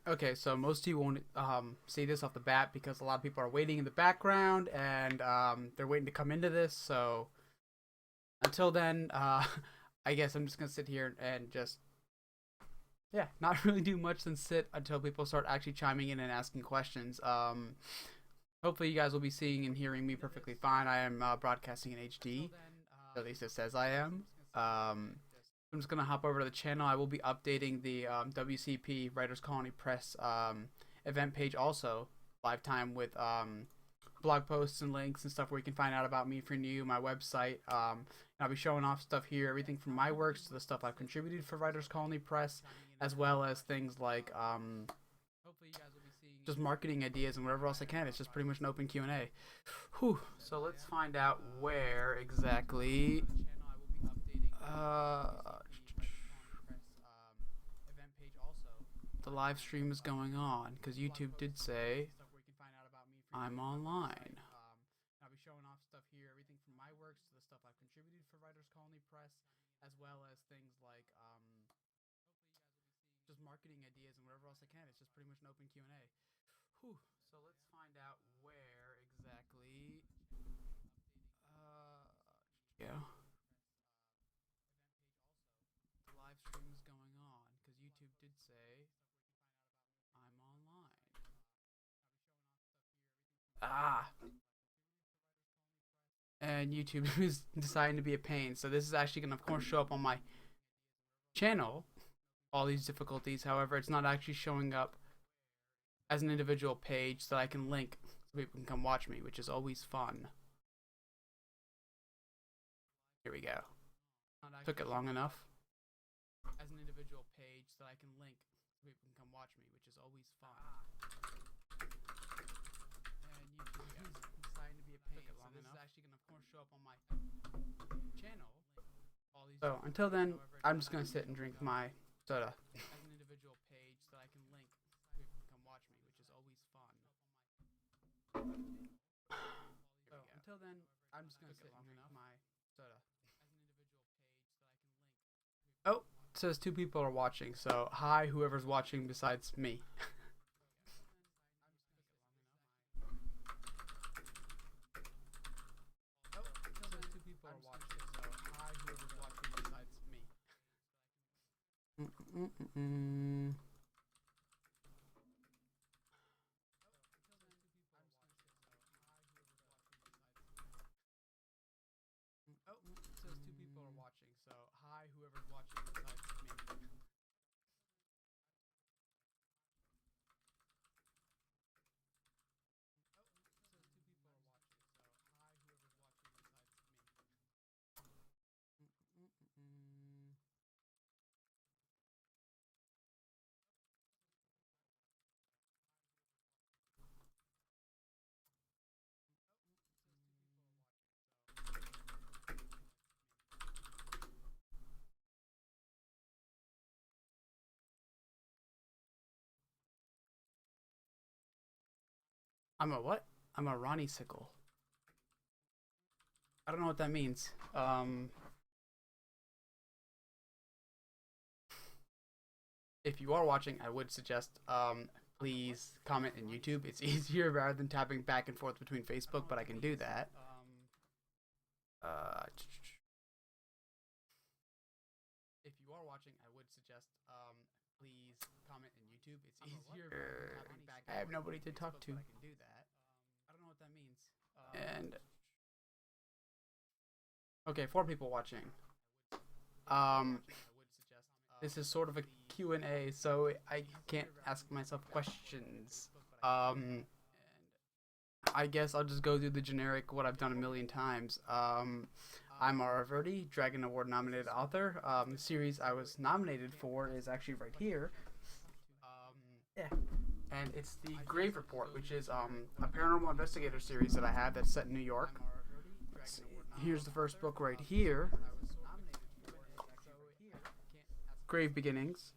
Okay, so most of you won't see this off the bat because a lot of people are waiting in the background and they're waiting to come into this. So until then, I guess I'm just gonna sit here and just not really do much than sit until people start actually chiming in and asking questions. Hopefully you guys will be seeing and hearing me perfectly fine. I am broadcasting in HD, at least it says I am. I'm just gonna hop over to the channel. I will be updating the WCP Writers Colony Press event page also live time with blog posts and links and stuff where you can find out about me if you're new, my website. I'll be showing off stuff here, everything from my works to the stuff I've contributed for Writers Colony Press, as well as things like just marketing ideas and whatever else I can. It's just pretty much an open Q&A. Whew. So let's find out where exactly. The live stream is going on because YouTube did say I'm online. I'll be showing off stuff here, everything from my works to the stuff I've contributed for Writers Colony Press, as well as things like just marketing ideas and whatever else I can. It's just pretty much an open Q&A. Whew. So let's find out where exactly. Yeah. The live stream is going on because YouTube did say I'm online. Ah. And YouTube is deciding to be a pain. So this is actually going to, of course, show up on my channel, all these difficulties. However, it's not actually showing up as an individual page that I can link so people can come watch me, which is always fun. Here we go. Took it long enough. As an individual page that I can link so people can come watch me, which is always fun. And YouTube is deciding to be a pain. So this is actually going to, of course, show up on my channel. So until then, I'm just going to sit and drink my soda. As an individual page that I can link so people can come watch me, which is always fun. So until then, I'm just going to sit and drink my soda. Oh, it says 2 people are watching, so hi, whoever's watching besides me. Oh, it says 2 people are watching, so hi, whoever's watching besides me. Oh, it says 2 people are watching, so hi, whoever's watching besides me. I'm a what? I'm a Ronnie sickle. I don't know what that means. If you are watching, I would suggest please comment in YouTube. It's easier rather than tapping back and forth between Facebook, but I can do that. If you are watching, I would suggest please comment in YouTube. It's easier. I have nobody to talk to. I can do that. I don't know what that means. And okay, 4 people watching. This is sort of a Q&A, so I can't ask myself questions. I guess I'll just go through the generic, what I've done a million times. I'm R. Verdi, Dragon Award nominated author. The series I was nominated for is actually right here. Yeah. And it's the Grave Report, which is a paranormal investigator series that I have that's set in New York. Let's see. Here's the first book right here. Grave Beginnings.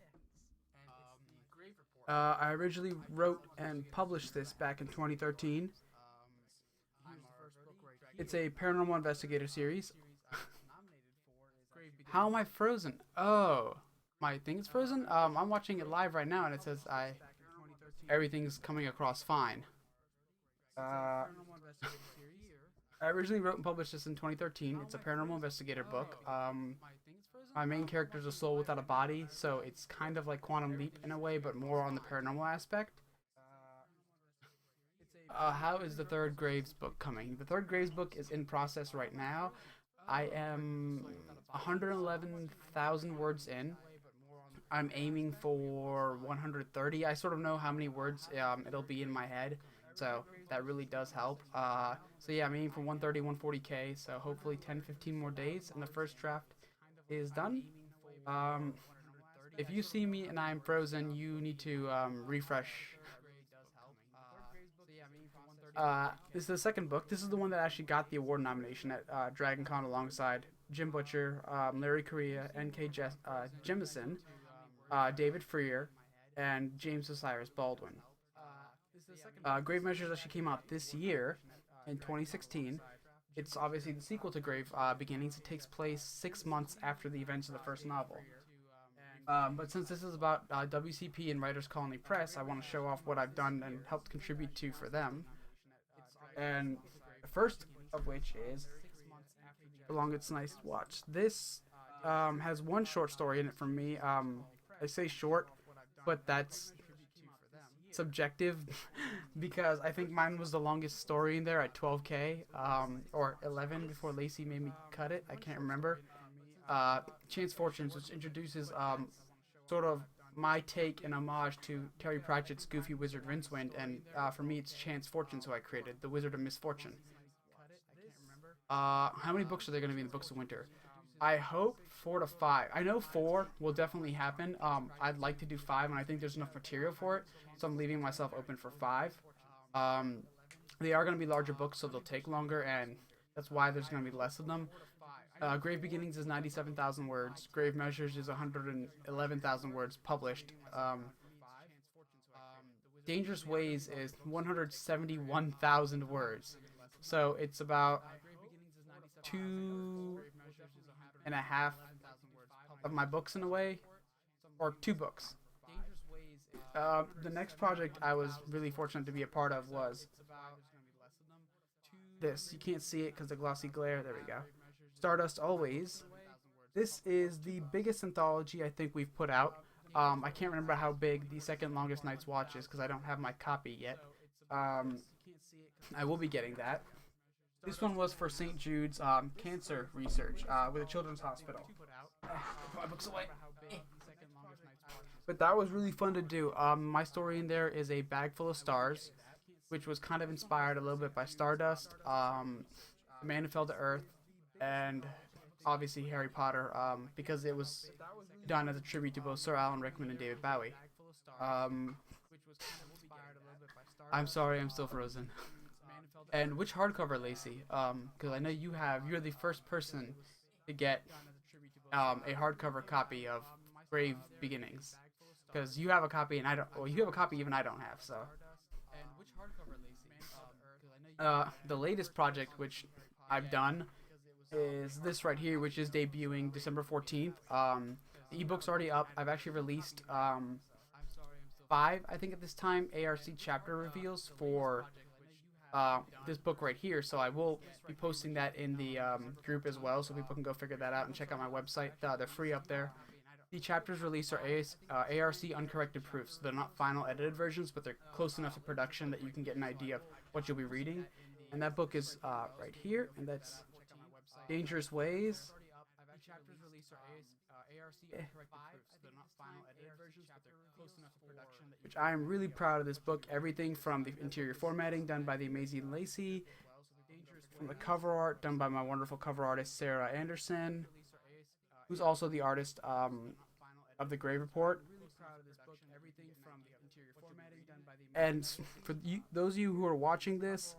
I originally wrote and published this back in 2013. It's a paranormal investigator series. How am I frozen? Oh. My thing is frozen. I'm watching it live right now, and it says I everything's coming across fine. Uh, I originally wrote and published this in 2013. It's a paranormal investigator book. My main character is a soul without a body, so it's kind of like Quantum Leap in a way, but more on the paranormal aspect. How is the third Graves book coming? The third Graves book is in process right now. I am 111,000 words in. I'm aiming for 130. I sort of know how many words it'll be in my head, so that really does help. So yeah, I'm aiming for 130, 140k. So hopefully 10, 15 more days, and the first draft is done. Um, if you see me and I'm frozen, you need to refresh. This is the second book. This is the one that actually got the award nomination at DragonCon alongside Jim Butcher, Larry Correia, N.K. Jemison, David Freer, and James Osiris Baldwin. Grave Measures actually came out this year in 2016. It's obviously the sequel to Grave Beginnings. It takes place 6 months after the events of the first novel. But since this is about WCP and Writers Colony Press, I want to show off what I've done and helped contribute to for them. And the first of which is Along It's Nice to Watch. This has one short story in it from me. I say short, but that's subjective because I think mine was the longest story in there at 12k or 11 before Lacey made me cut it. I can't remember. Chance Fortunes, which introduces sort of my take and homage to Terry Pratchett's Goofy Wizard Rincewind, and for me it's Chance Fortunes who I created, the Wizard of Misfortune. How many books are there going to be in the Books of Winter? I hope 4 to 5. I know 4 will definitely happen. I'd like to do 5, and I think there's enough material for it, so I'm leaving myself open for 5. Um, they are going to be larger books, so they'll take longer, and that's why there's going to be less of them. Grave Beginnings is 97,000 words. Grave Measures is 111,000 words published. Dangerous Ways is 171,000 words. So it's about 2.5 of my books in a way, or 2 books. The next project I was really fortunate to be a part of was this. You can't see it because the glossy glare. There we go. Stardust Always. This is the biggest anthology I think we've put out. I can't remember how big the second longest night's watch is because I don't have my copy yet. I will be getting that. This one was for St. Jude's cancer research with a children's hospital. Put my books away. But that was really fun to do. My story in there is A Bag Full of Stars, which was kind of inspired a little bit by Stardust, The Man Who Fell to Earth, and obviously Harry Potter, because it was done as a tribute to both Sir Alan Rickman and David Bowie. I'm sorry, I'm still frozen. And which hardcover, Lacey? Because I know you're the first person to get a hardcover copy of Grave Beginnings. Because you have a copy and I don't. Well, you have a copy even I don't have. So. The latest project which I've done is this right here, which is debuting December 14th. The ebook's already up. I've actually released 5, I think at this time, ARC chapter reveals for this book right here. So I will be posting that in the group as well, so people can go figure that out and check out my website. They're free up there. The chapters released are ARC uncorrected proofs. So they're not final edited versions, but they're close enough to production that you can get an idea of what you'll be reading. And that book is right here, and that's Dangerous Ways. Which I am really proud of this book. Everything from the interior formatting done by the amazing Lacey, from the cover art done by my wonderful cover artist Sarah Anderson, who's also the artist of the Grave Report. And for you, those of you who are watching this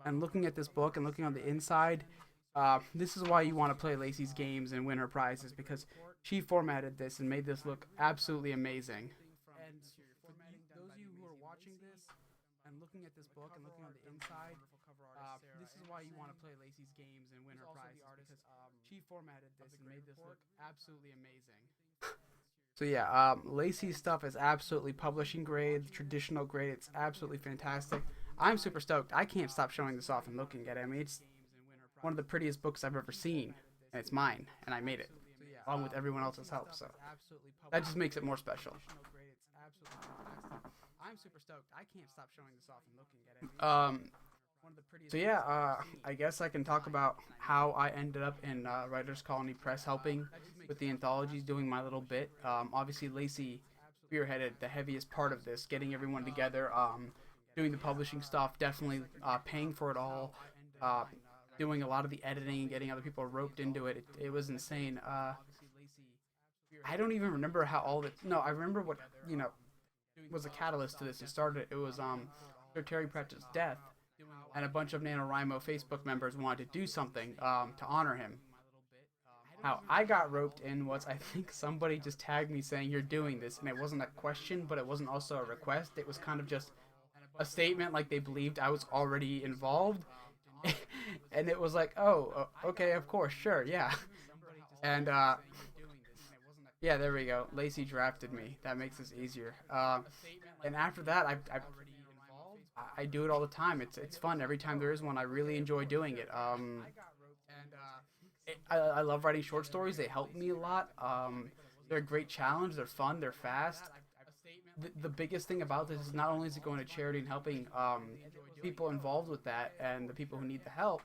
and looking at this book and looking on the inside, this is why you want to play Lacey's games and win her prizes, because she formatted this and made this look absolutely amazing. And for those of you who are watching this and looking at this book and looking on the inside, this is why you want to play Lacey's games and win her prizes, because she formatted this and made this look absolutely amazing. So yeah, Lacey's stuff is absolutely publishing grade, traditional grade. It's absolutely fantastic. I'm super stoked. I can't stop showing this off and looking at it. I mean, it's one of the prettiest books I've ever seen, and it's mine, and I made it, along with everyone else's help. So that just makes it more special. I'm super stoked. I can't stop showing this off and looking at it. So yeah, I guess I can talk about how I ended up in Writers Colony Press, helping with the anthologies, doing my little bit. Obviously, Lacey spearheaded the heaviest part of this, getting everyone together, doing the publishing stuff, definitely paying for it all, uh, doing a lot of the editing, and getting other people roped into it. It was insane. I don't even remember how all of it. No, I remember what you know was a catalyst to this. It started. It was Sir Terry Pratchett's death, and a bunch of NaNoWriMo Facebook members wanted to do something to honor him. How I got roped in was, I think somebody just tagged me saying you're doing this, and it wasn't a question, but it wasn't also a request. It was kind of just a statement, like they believed I was already involved, and it was like, oh, okay, of course, sure, yeah, and yeah, there we go. Lacey drafted me. That makes this easier. And after that, I do it all the time. It's fun every time there is one. I really enjoy doing it. I love writing short stories. They help me a lot. They're a great challenge. They're fun. They're fast. The biggest thing about this is not only is it going to charity and helping people involved with that and the people who need the help,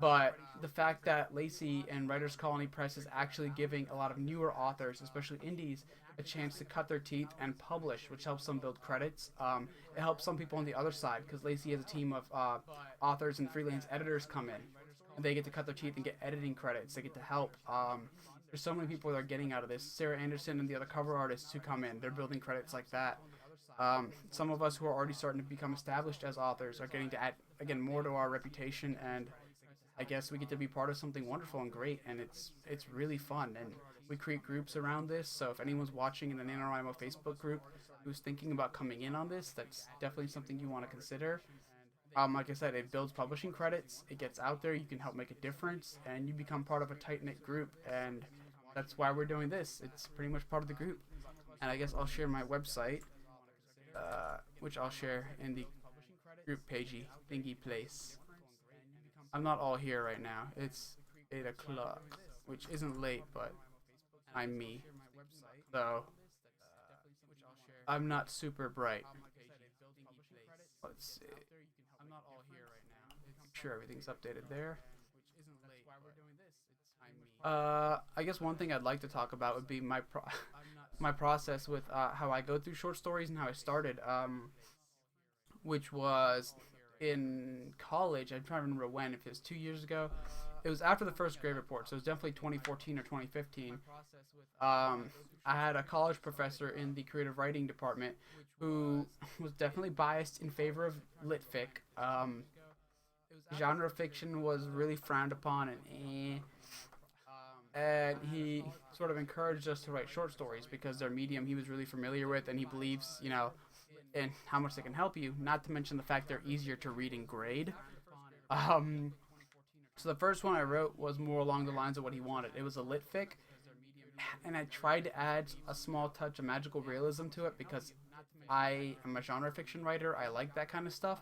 but the fact that Lacey and Writers Colony Press is actually giving a lot of newer authors, especially indies, a chance to cut their teeth and publish, which helps them build credits. It helps some people on the other side because Lacey has a team of authors and freelance editors come in, and they get to cut their teeth and get editing credits. They get to help. There's so many people that are getting out of this. Sarah Anderson and the other cover artists who come in, they're building credits like that. Some of us who are already starting to become established as authors are getting to add again more to our reputation, and I guess we get to be part of something wonderful and great, and it's really fun. And we create groups around this. So if anyone's watching in the NaNoWriMo Facebook group who's thinking about coming in on this, that's definitely something you want to consider. Like I said, it builds publishing credits. It gets out there. You can help make a difference, and you become part of a tight knit group. And that's why we're doing this. It's pretty much part of the group. And I guess I'll share my website, which I'll share in the group pagey thingy place. I'm not all here right now. It's 8 o'clock, which isn't late, but I'm me. So I'm not super bright. Let's see. Make sure everything's updated there. I guess one thing I'd like to talk about would be my process with how I go through short stories and how I started. Which was in college. I'm trying to remember when. If it was 2 years ago, it was after the first grade report, so it was definitely 2014 or 2015. I had a college professor in the creative writing department who was definitely biased in favor of lit fic. Genre fiction was really frowned upon, and he sort of encouraged us to write short stories because they're medium he was really familiar with, and he believes, and how much they can help you. Not to mention the fact they're easier to read and grade. Um, so the first one I wrote was more along the lines of what he wanted. It was a lit fic, and I tried to add a small touch of magical realism to it because I am a genre fiction writer. I like that kind of stuff.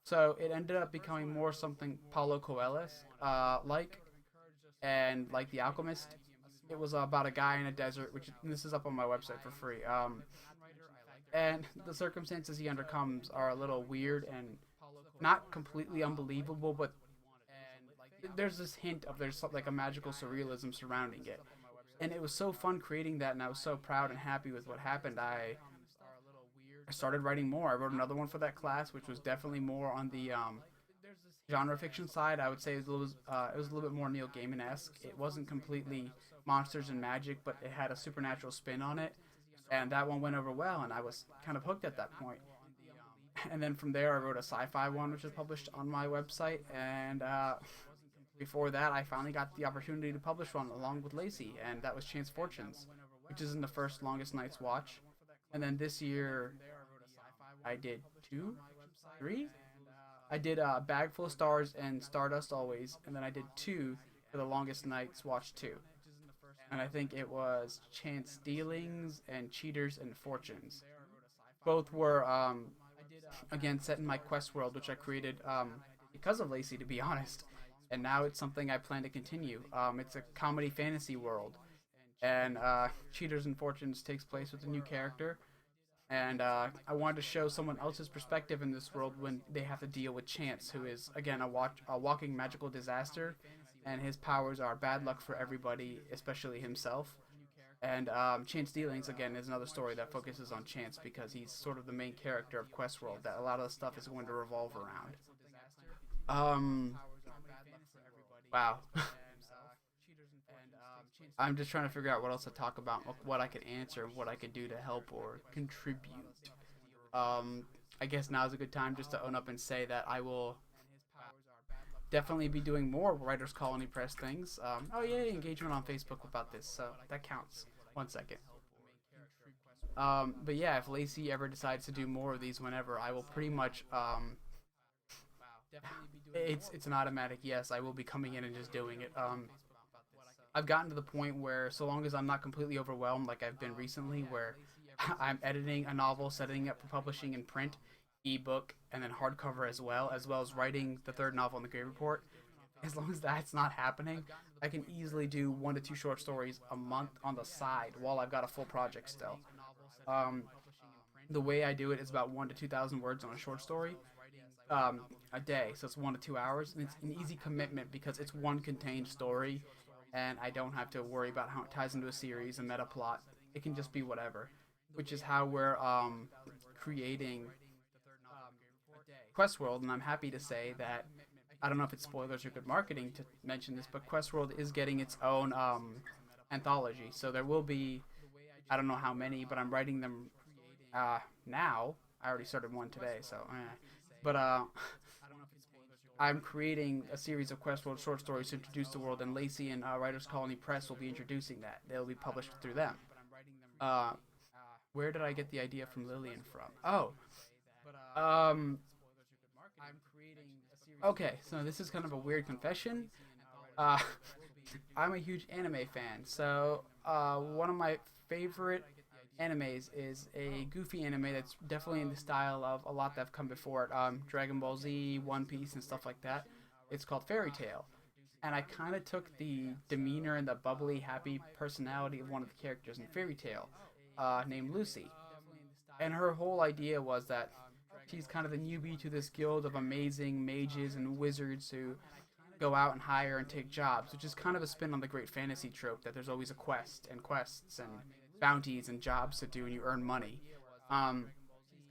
So it ended up becoming more something Paulo Coelho like, and like The Alchemist. It was about a guy in a desert, which this is up on my website for free. And the circumstances he undercomes are a little weird and not completely unbelievable, but there's this hint of there's like a magical surrealism surrounding it. And it was so fun creating that, and I was so proud and happy with what happened. I started writing more. I wrote another one for that class, which was definitely more on the genre fiction side. I would say it was a little bit more Neil Gaiman-esque. It wasn't completely monsters and magic, but it had a supernatural spin on it, and that one went over well, and I was kind of hooked at that point. And then from there, I wrote a sci-fi one, which was published on my website, and before that, I finally got the opportunity to publish one along with Lacey, and that was Chance Fortunes, which is in the first Longest Night's Watch. And then this year, I did two, three. I did Bag Full of Stars and Stardust Always, and then I did two for the Longest Night's Watch 2. and I think it was Chance Dealings and Cheaters and Fortunes. Both were again set in my quest world, which I created because of Lacey, to be honest. And now it's something I plan to continue. It's a comedy fantasy world, and Cheaters and Fortunes takes place with a new character. And I wanted to show someone else's perspective in this world when they have to deal with Chance, who is again a walking magical disaster, and his powers are bad luck for everybody, especially himself. And Chance Dealings again is another story that focuses on Chance because he's sort of the main character of Questworld that a lot of the stuff is going to revolve around. Um, wow. I'm just trying to figure out what else to talk about, what I could answer, what I could do to help or contribute. I guess now's a good time just to own up and say that I will definitely be doing more Writers Colony Press things. Oh yeah, engagement on Facebook about this, so that counts. 1 second. But yeah, if Lacey ever decides to do more of these whenever, I will pretty much it's an automatic yes. I will be coming in and just doing it. I've gotten to the point where so long as I'm not completely overwhelmed, like I've been recently, where I'm editing a novel, setting up for publishing in print, ebook, and then hardcover as well as writing the third novel in the Great Report. As long as that's not happening, I can easily do 1 to 2 short stories a month on the side while I've got a full project still. Um, the way I do it is about 1 to 2,000 words on a short story a day, so it's 1 to 2 hours, and it's an easy commitment because it's one contained story, and I don't have to worry about how it ties into a series, a meta plot. It can just be whatever, which is how we're creating Questworld, and I'm happy to say that I don't know if it's spoilers or good marketing to mention this, but Questworld is getting its own anthology. So there will be, I don't know how many, but I'm writing them now. I already started one today, so but I'm creating a series of Questworld short stories to introduce the world, and Lacey and Writers Colony Press will be introducing that. They'll be published through them. Uh, where did I get the idea from Lillian from? Oh, um, okay, so this is kind of a weird confession. Uh, I'm a huge anime fan, so one of my favorite animes is a goofy anime that's definitely in the style of a lot that have come before it. Dragon Ball Z, One Piece, and stuff like that. It's called Fairy Tail, and I kind of took the demeanor and the bubbly, happy personality of one of the characters in Fairy Tail, named Lucy, and her whole idea was that she's kind of the newbie to this guild of amazing mages and wizards who go out and hire and take jobs, which is kind of a spin on the great fantasy trope that there's always a quest and quests and bounties and jobs to do and you earn money. Um,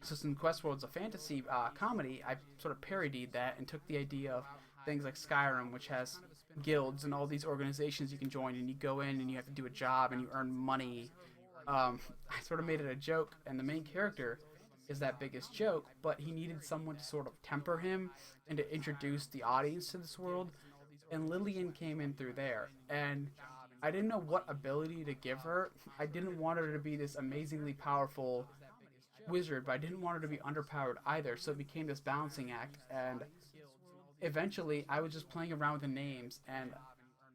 so since Questworld's a fantasy comedy, I sort of parodied that and took the idea of things like Skyrim, which has guilds and all these organizations you can join, and you go in and you have to do a job and you earn money. I sort of made it a joke, and the main character is that biggest joke, but he needed someone to sort of temper him and to introduce the audience to this world. And Lillian came in through there, and I didn't know what ability to give her. I didn't want her to be this amazingly powerful wizard, but I didn't want her to be underpowered either. So it became this balancing act, and eventually I was just playing around with the names, and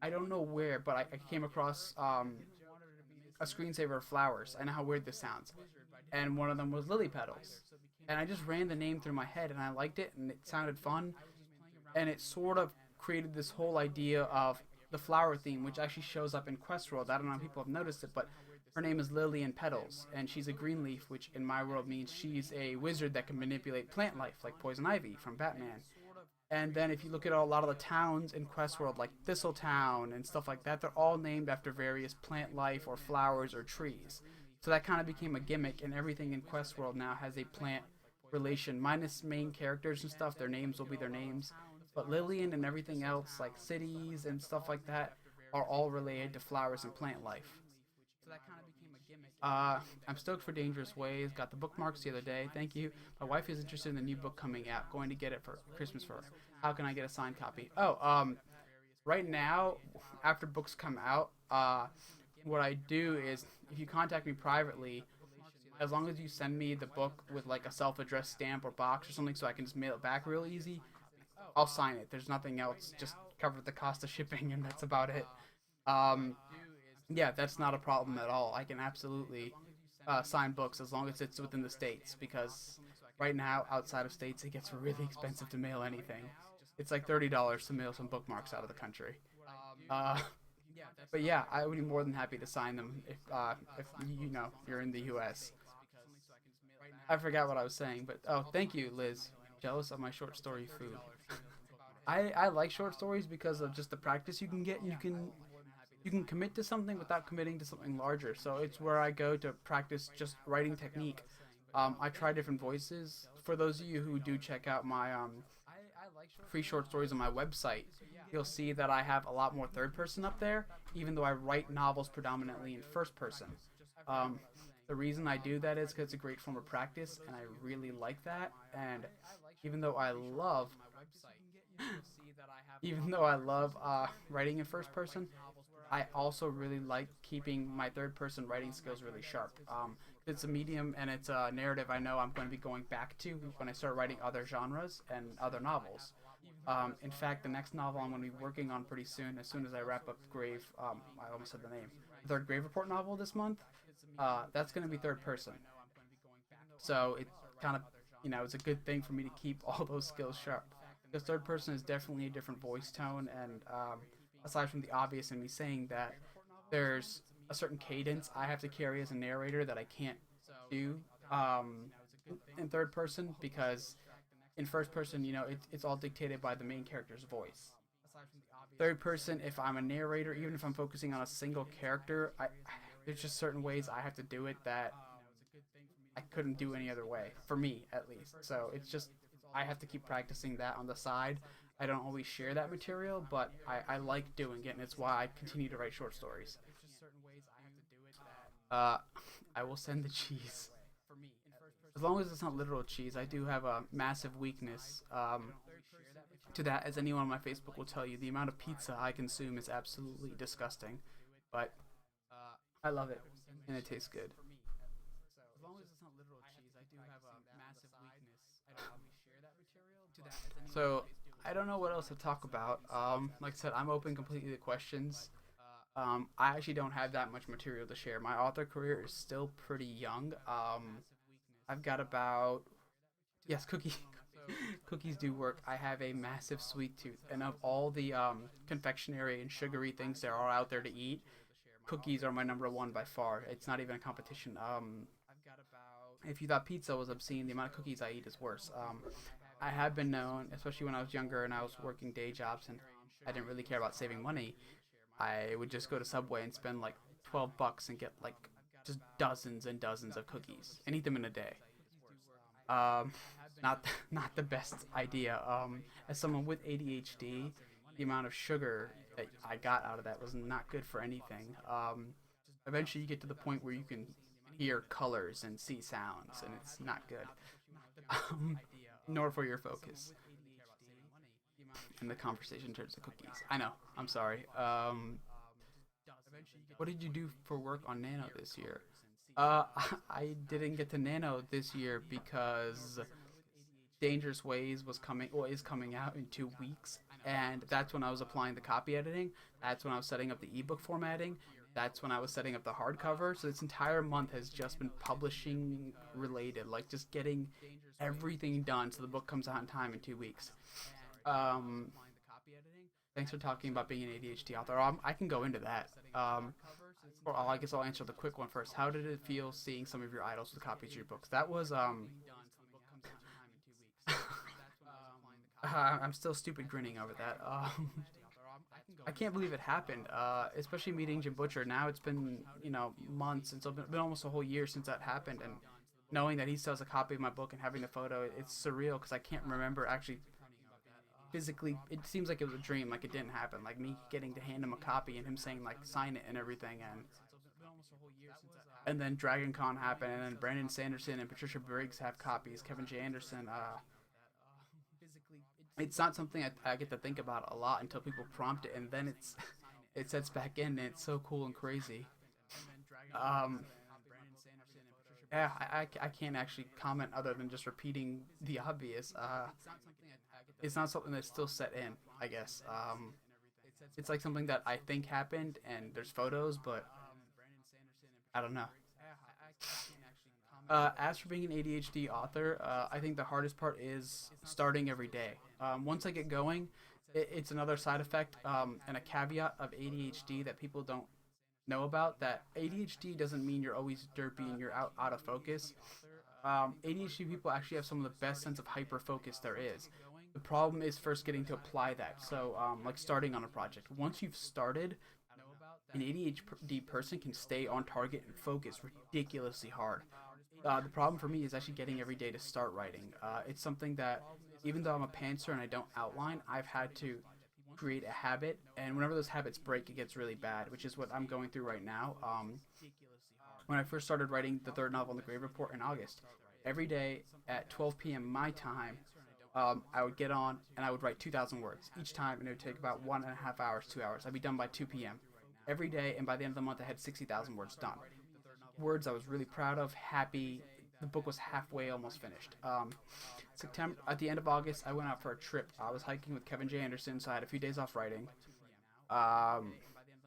I don't know where, but I came across a screensaver of flowers. I know how weird this sounds, and one of them was Lily Petals, and I just ran the name through my head, and I liked it, and it sounded fun, and it sort of created this whole idea of the flower theme, which actually shows up in Questworld. I don't know if people have noticed it, but her name is Lillian Petals, and she's a green leaf, which in my world means she's a wizard that can manipulate plant life, like Poison Ivy from Batman. And then if you look at a lot of the towns in Questworld, like Thistletown and stuff like that, they're all named after various plant life or flowers or trees. So that kind of became a gimmick, and everything in Questworld now has a plant relation, minus main characters and stuff. Their names will be their names. But Lillian and everything else, like cities and stuff like that, are all related to flowers and plant life. I'm stoked for Dangerous Ways. Got the bookmarks the other day. Thank you. My wife is interested in the new book coming out. Going to get it for Christmas for her. How can I get a signed copy? Oh, right now, after books come out, what I do is if you contact me privately, as long as you send me the book with like a self-addressed stamp or box or something, so I can just mail it back real easy, I'll sign it. There's nothing else. Just cover the cost of shipping, and that's about it. Um, Yeah, that's not a problem at all. I can absolutely sign books as long as it's within the states because right now outside of states it gets really expensive to mail anything. It's like $30 to mail some bookmarks out of the country. Uh, but yeah, I would be more than happy to sign them if you're in the U.S. I forgot what I was saying, but oh, thank you, Liz. Jealous of my short story food. I like short stories because of just the practice you can get. You can commit to something without committing to something larger. So it's where I go to practice just writing technique. I try different voices. For those of you who do check out my free short stories on my website, you'll see that I have a lot more third person up there, even though I write novels predominantly in first person. Um, the reason I do that is because it's a great form of practice, and I really like that. And even though I love even though I love writing in first person, I also really like keeping my third person writing skills really sharp. It's a medium and it's a narrative I know I'm going to be going back to when I start writing other genres and other novels. In fact, the next novel I'm going to be working on pretty soon as I wrap up Grave, I almost said the name, the third Grave Report novel this month, that's going to be third person. So it kind of, it's a good thing for me to keep all those skills sharp. Because third person is definitely a different voice tone, and aside from the obvious in me saying that, there's a certain cadence I have to carry as a narrator that I can't do in third person because in first person, it's all dictated by the main character's voice. Third person, if I'm a narrator, even if I'm focusing on a single character, there's just certain ways I have to do it that I couldn't do any other way for me at least. So it's just I have to keep practicing that on the side. I don't always share that material, but I like doing it, and it's why I continue to write short stories. Uh, I will send the cheese. As long as it's not literal cheese, I do have a massive weakness to that, as anyone on my Facebook will tell you. The amount of pizza I consume is absolutely disgusting, but I love it, and it tastes good. As long as it's not literal cheese, I do have a massive weakness to that. So I don't know what else to talk about. Like I said, I'm open completely to questions. I actually don't have that much material to share. My author career is still pretty young. I've got about yes, cookies do work. I have a massive sweet tooth, and of all the confectionery and sugary things there are out there to eat, cookies are my number one by far. It's not even a competition. If you thought pizza was obscene, the amount of cookies I eat is worse. I have been known, especially when I was younger and I was working day jobs and I didn't really care about saving money. I would just go to Subway and spend like $12 and get like just dozens and dozens of cookies and eat them in a day. Um, not not the best idea. As someone with ADHD, the amount of sugar that I got out of that was not good for anything. Eventually, you get to the point where you can hear colors and see sounds, and it's not good. Um, Nor for your focus. And the conversation turns to cookies. I know. I'm sorry. What did you do for work on Nano this year? Uh, I didn't get to Nano this year because Dangerous Ways is coming out in 2 weeks, and that's when I was applying the copy editing. That's when I was setting up the ebook formatting. That's when I was setting up the hardcover. So this entire month has just been publishing related, like just getting everything done so the book comes out in time in 2 weeks. Um, Thanks for talking about being an ADHD author. I can go into that. Or I guess I'll answer the quick one first. How did it feel seeing some of your idols with copies of your books? That was I'm still stupid grinning over that. I can't believe it happened. Especially meeting Jim Butcher. Now it's been months. It's been almost a whole year since that happened, and knowing that he still has a copy of my book and having the photo, it's surreal because I can't remember actually physically. It seems like it was a dream, like it didn't happen. Like me getting to hand him a copy and him saying like sign it and everything, and then Dragon Con happened, and then Brandon Sanderson and Patricia Briggs have copies. Kevin J. Anderson. It's not something I get to think about a lot until people prompt it, and then it sets back in, and it's so cool and crazy. Um, yeah, I can't actually comment other than just repeating the obvious. It's not something that's still set in, I guess. It's like something that I think happened, and there's photos, but I don't know. As for being an ADHD author, I think the hardest part is starting every day. Once I get going, it's another side effect and a caveat of ADHD that people don't know about. That ADHD doesn't mean you're always derpy and you're out of focus. ADHD people actually have some of the best sense of hyper focus there is. The problem is first getting to apply that. So, like starting on a project. Once you've started, an ADHD person can stay on target and focus ridiculously hard. The problem for me is actually getting every day to start writing. It's something that, even though I'm a pantser and I don't outline, I've had to create a habit, and whenever those habits break, it gets really bad, which is what I'm going through right now. When I first started writing the third novel, The Grave Report, in August, every day at 12 p.m. my time, I would get on and I would write 2,000 words each time, and it would take about 1.5 hours, 2 hours. I'd be done by 2 p.m. every day, and by the end of the month, I had 60,000 words done. Words I was really proud of, happy. The book was halfway, almost finished. September, at the end of August, I went out for a trip. I was hiking with Kevin J. Anderson, so I had a few days off writing. Um,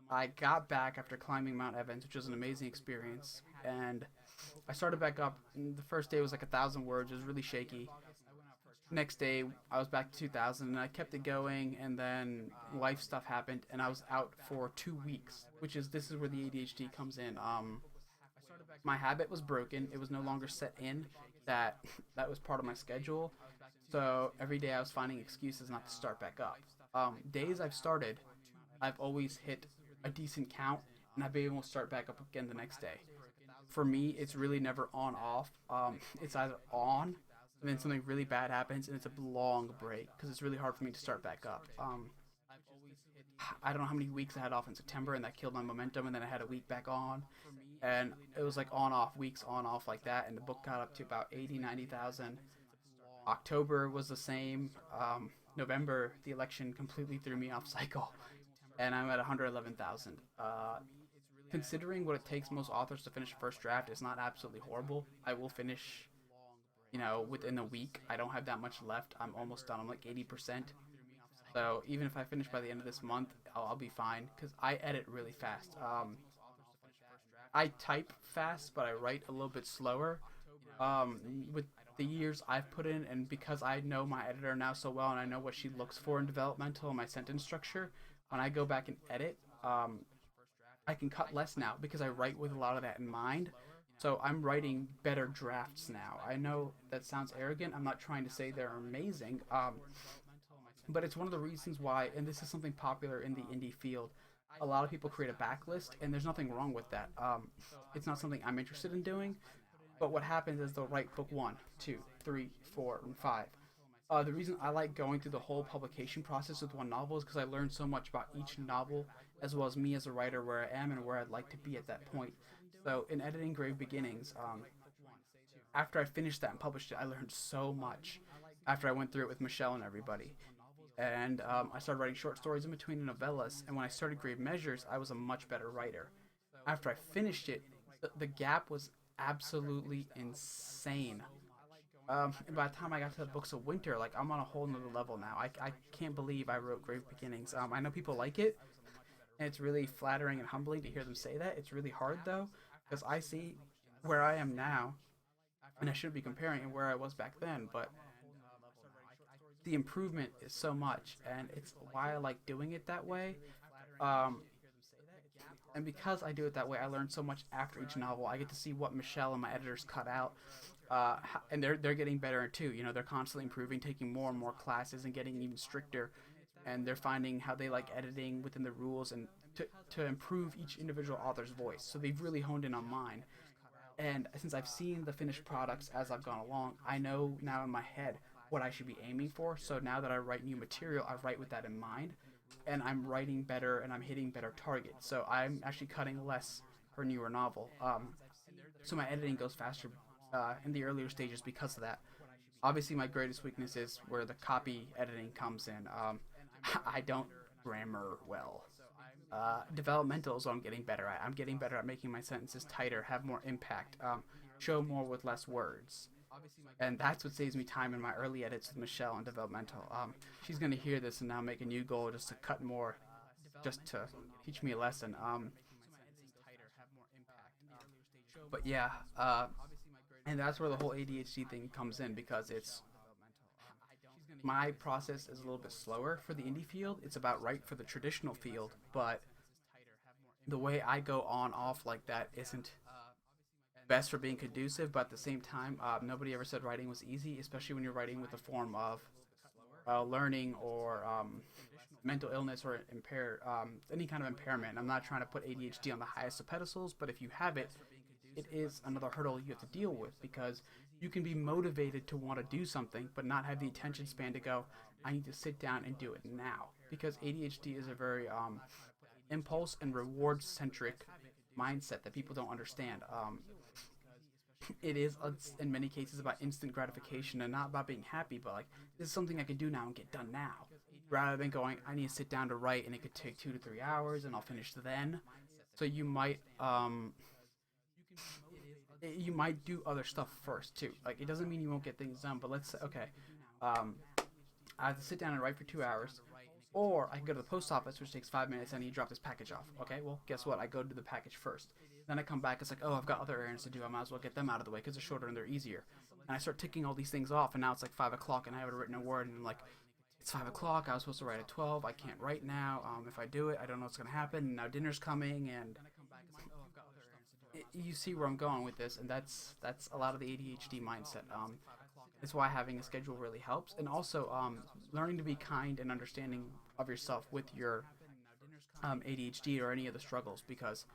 I got back after climbing Mount Evans, which was an amazing experience, and I started back up. And the first day was like 1,000 words. It was really shaky. Next day, I was back to 2,000, and I kept it going. And then life stuff happened, and I was out for 2 weeks, which is this is where the ADHD comes in. My habit was broken. It was no longer set in. That was part of my schedule. So every day I was finding excuses not to start back up. Days I've started, I've always hit a decent count, and I've been able to start back up again the next day. For me, it's really never on off. It's either on, and then something really bad happens, and it's a long break because it's really hard for me to start back up. I don't know how many weeks I had off in September, and that killed my momentum. And then I had a week back on, and it was like on off weeks, on off like that. And the book got up to about 80, 90,000. October was the same. November, the election completely threw me off cycle, and I'm at 111,000. Considering what it takes most authors to finish a first draft, it's not absolutely horrible. I will finish, within a week. I don't have that much left. I'm almost done. I'm like 80%. So even if I finish by the end of this month, I'll be fine because I edit really fast. I type fast, but I write a little bit slower. With the years I've put in, and because I know my editor now so well, and I know what she looks for in developmental and my sentence structure, when I go back and edit, I can cut less now because I write with a lot of that in mind. So I'm writing better drafts now. I know that sounds arrogant. I'm not trying to say they're amazing. But it's one of the reasons why, and this is something popular in the indie field, a lot of people create a backlist, and there's nothing wrong with that. It's not something I'm interested in doing, but what happens is they'll write book 1, 2, 3, 4, and 5. The reason I like going through the whole publication process with one novel is because I learned so much about each novel, as well as me as a writer, where I am and where I'd like to be at that point. So in editing Grave Beginnings, after I finished that and published it, I learned so much after I went through it with Michelle and everybody. And I started writing short stories in between the novellas, and when I started Grave Measures, I was a much better writer. After I finished it, the gap was absolutely insane. And by the time I got to the Books of Winter, like I'm on a whole nother level now. I can't believe I wrote Grave Beginnings. I know people like it, and it's really flattering and humbling to hear them say that. It's really hard though, because I see where I am now, and I shouldn't be comparing it where I was back then, but the improvement is so much, and it's why I like doing it that way. Um, and because I do it that way, I learn so much after each novel. I get to see what Michelle and my editors cut out, and they're getting better too. They're constantly improving, taking more and more classes, and getting even stricter. And they're finding how they like editing within the rules, and to improve each individual author's voice. So they've really honed in on mine. And since I've seen the finished products as I've gone along, I know now in my head what I should be aiming for. So now that I write new material, I write with that in mind, and I'm writing better and I'm hitting better targets. So I'm actually cutting less for a newer novel. So my editing goes faster in the earlier stages because of that. Obviously, my greatest weakness is where the copy editing comes in. I don't grammar well. Developmental is what I'm getting better at. I'm getting better at making my sentences tighter, have more impact, show more with less words. And that's what saves me time in my early edits with Michelle and developmental. She's going to hear this and now make a new goal just to cut more just to teach me a lesson. But yeah, and that's where the whole ADHD thing comes in because it's my process is a little bit slower for the indie field. It's about right for the traditional field, but the way I go on off like that isn't best for being conducive. But at the same time, nobody ever said writing was easy, especially when you're writing with a form of learning or mental illness or any kind of impairment. I'm not trying to put ADHD on the highest of pedestals, but if you have it, it is another hurdle you have to deal with because you can be motivated to want to do something, but not have the attention span to go, I need to sit down and do it now. Because ADHD is a very impulse and reward centric mindset that people don't understand. It is in many cases about instant gratification and not about being happy, but like this is something I can do now and get done now, rather than going I need to sit down to write and it could take 2 to 3 hours and I'll finish then. So you might do other stuff first too. Like it doesn't mean you won't get things done, but let's say okay, um, I have to sit down and write for 2 hours. Or I can go to the post office, which takes 5 minutes, and you drop this package off. Okay, well, guess what? I go to the package first. Then I come back, it's like, oh, I've got other errands to do. I might as well get them out of the way because they're shorter and they're easier. And I start ticking all these things off, and now it's like 5 o'clock, and I haven't written a word, and I'm like, it's 5 o'clock. I was supposed to write at 12. I can't write now. If I do it, I don't know what's going to happen. And now dinner's coming, and you see where I'm going with this, and that's a lot of the ADHD mindset. That's why having a schedule really helps, and also learning to be kind and understanding of yourself with your ADHD or any of the struggles, because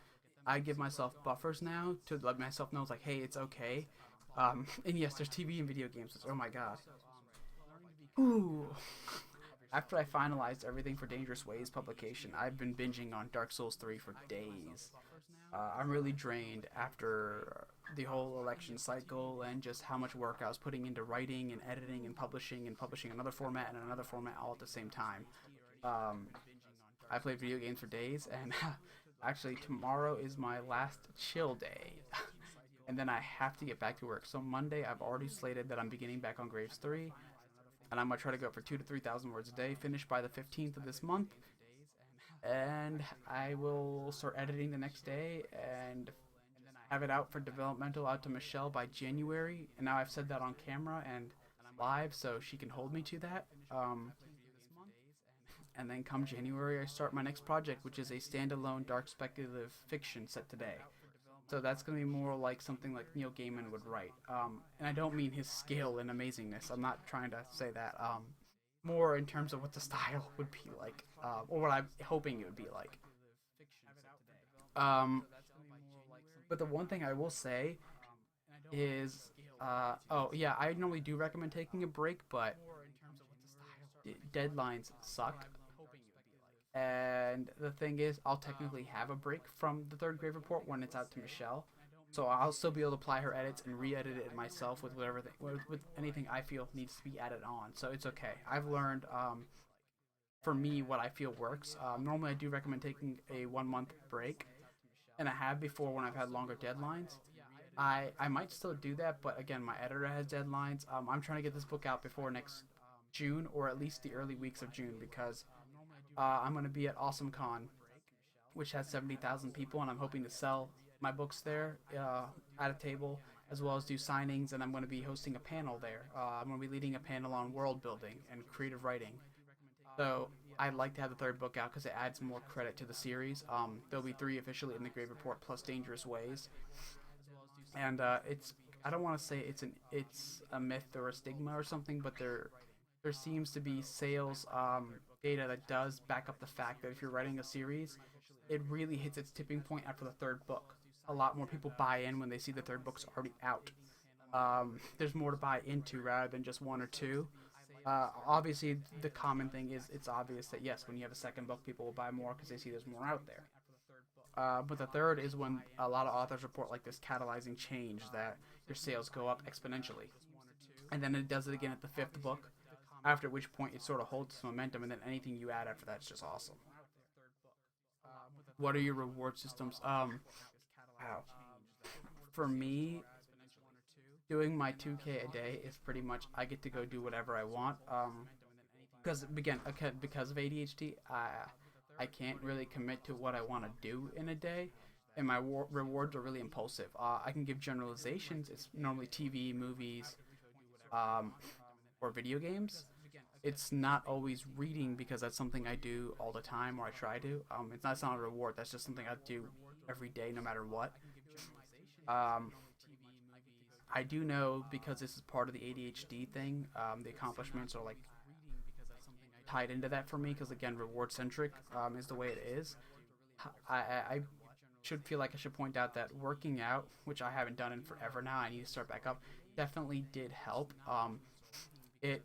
I give myself buffers now to let myself know it's like, hey, it's okay. And yes, there's TV and video games. Oh my god. Ooh. After I finalized everything for Dangerous Ways publication, I've been binging on Dark Souls 3 for days. I'm really drained after the whole election cycle and just how much work I was putting into writing and editing and publishing another format and another format all at the same time. Um, I played video games for days, and actually tomorrow is my last chill day. And then I have to get back to work. So Monday, I've already slated that I'm beginning back on Graves 3, and I'm gonna try to go for 2 to 3 thousand words a day, finish by the 15th of this month, and I will start editing the next day and have it out for developmental out to Michelle by January. And now I've said that on camera and live, so she can hold me to that. And then come January, I start my next project, which is a standalone dark speculative fiction set today. So that's going to be more like something like Neil Gaiman would write. And I don't mean his skill and amazingness. I'm not trying to say that. More in terms of what the style would be like, or what I'm hoping it would be like. Um, but the one thing I will say is, oh yeah, I normally do recommend taking a break, but deadlines suck. And the thing is, I'll technically have a break from the third grade report when it's out to Michelle. So I'll still be able to apply her edits and re-edit it myself with with anything I feel needs to be added on. So it's okay. I've learned for me what I feel works. Normally I do recommend taking a 1 month break, and I have before when I've had longer deadlines. I might still do that, but again, my editor has deadlines. I'm trying to get this book out before next June, or at least the early weeks of June, because I'm going to be at AwesomeCon, which has 70,000 people, and I'm hoping to sell my books there at a table, as well as do signings, and I'm going to be hosting a panel there. I'm going to be leading a panel on world building and creative writing. So I'd like to have the third book out because it adds more credit to the series. There'll be 3 officially in the Grave Report plus Dangerous Ways, and it's I don't want to say it's a myth or a stigma or something, but there seems to be sales data that does back up the fact that if you're writing a series, it really hits its tipping point after the third book. A lot more people buy in when they see the third book's already out. There's more to buy into rather than just 1 or 2. Obviously, the common thing is it's obvious that yes, when you have a second book, people will buy more because they see there's more out there. But the third is when a lot of authors report like this catalyzing change that your sales go up exponentially. And then it does it again at the 5th book, after which point it sort of holds its momentum, and then anything you add after that's just awesome. What are your reward systems? Wow. For me, doing my 2K a day is pretty much I get to go do whatever I want. Because again, because of ADHD, I can't really commit to what I want to do in a day, and my rewards are really impulsive. I can give generalizations. It's normally TV, movies, um, or video games. It's not always reading because that's something I do all the time or I try to. It's not a reward. That's just something I do every day, no matter what. Um, I do know because this is part of the ADHD thing. The accomplishments are like tied into that for me because again, reward centric is the way it is. I should feel like I should point out that working out, which I haven't done in forever now, I need to start back up. Definitely did help. It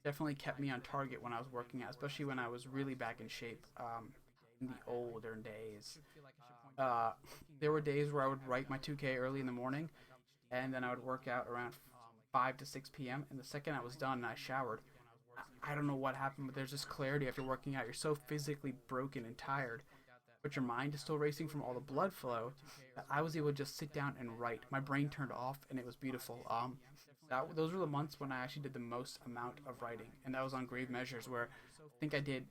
definitely kept me on target when I was working out, especially when I was really back in shape. In the older days, uh, there were days where I would write my 2K early in the morning, and then I would work out around 5 to 6 p.m. And the second I was done and I showered, I don't know what happened, but there's this clarity after working out. You're so physically broken and tired, but your mind is still racing from all the blood flow that I was able to just sit down and write. My brain turned off, and it was beautiful. Those were the months when I actually did the most amount of writing, and that was on grave measures where I think I did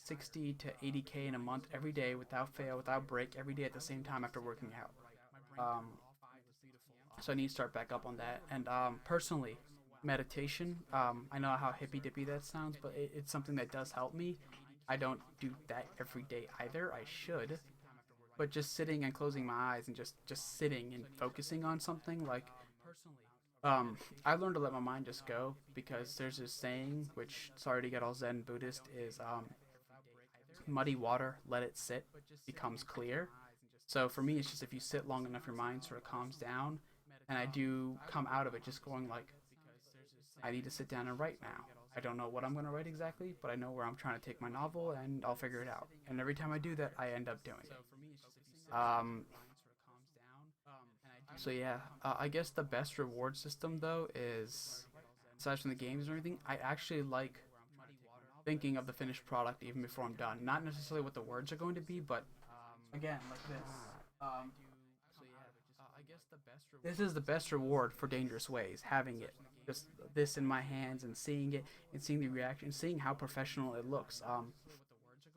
60 to 80K in a month every day without fail, without break, every day at the same time after working out. Um, so I need to start back up on that. And personally, meditation. I know how hippy dippy that sounds, but it's something that does help me. I don't do that every day either. I should, but just sitting and closing my eyes and just sitting and focusing on something like I learned to let my mind just go because there's this saying, which sorry to get all Zen Buddhist, is muddy water, let it sit, becomes clear. So for me, it's just if you sit long enough, your mind sort of calms down, and I do come out of it just going like, I need to sit down and write now. I don't know what I'm going to write exactly, but I know where I'm trying to take my novel, and I'll figure it out. And every time I do that, I end up doing it. So yeah, I guess the best reward system though is aside from the games and everything, I actually like thinking of the finished product even before I'm done. Not necessarily what the words are going to be, but again, like this. Um, this is the best reward for Dangerous Ways, having it. Just this in my hands and seeing it and seeing the reaction, seeing how professional it looks.